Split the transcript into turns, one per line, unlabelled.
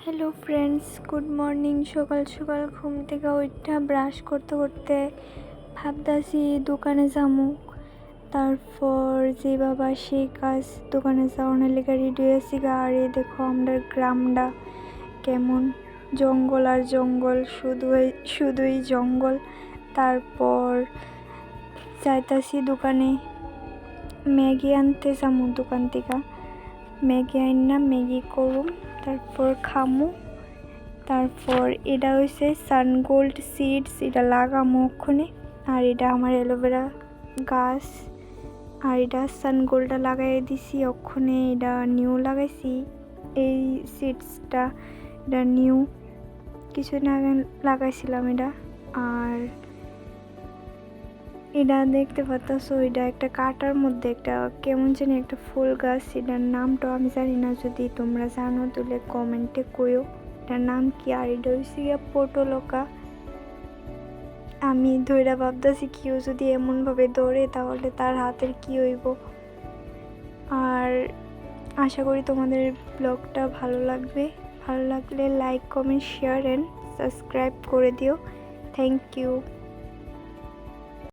Hello friends, good morning. সকাল সকাল ঘুম থেকে ওইটা ব্রাশ করতে করতে ভাবতাছি দোকানে যামু। তারপর যে বাবা সেই কাজ দোকানে যাওয়ানোর লেগে রেডি হয়েছি গা। আর এই দেখো আমরা গ্রামটা কেমন, জঙ্গল আর জঙ্গল, শুধুই জঙ্গল। তারপর যাইতাছি দোকানে, ম্যাগি আনতে যামু দোকান থেকে। ম্যাগি আইনা ম্যাগি করুম, তারপর খামু। তারপর এটা হয়েছে সানগোল্ড সিডস, এটা লাগামো ওখানে। আর এটা আমার অ্যালোভেরা গাছ। আর এটা সানগোল্ডটা লাগাই দিছি ওখানে, এটা নিউ লাগাইছি। এই সিডসটা এটা নিউ, কিছুদিন আগে লাগাইছিলাম এটা। আর এটা দেখতে পাচ্ছ, এটা একটা কাটার মধ্যে একটা কেমন জানি একটা ফুল গাছ। এটার নামটা আমি জানি না, যদি তোমরা জানো তাহলে কমেন্টে কইও এটার নাম কি। আর এটা হচ্ছে গিয়া পটলকা। আমি ধৈরা ভাবতেছি কেউ যদি এমনভাবে দৌড়ে তাহলে তার হাতের কি হইব। আর আশা করি তোমাদের ব্লগটা ভালো লাগবে। ভালো লাগলে like, comment, share and subscribe করে দিও। Thank you.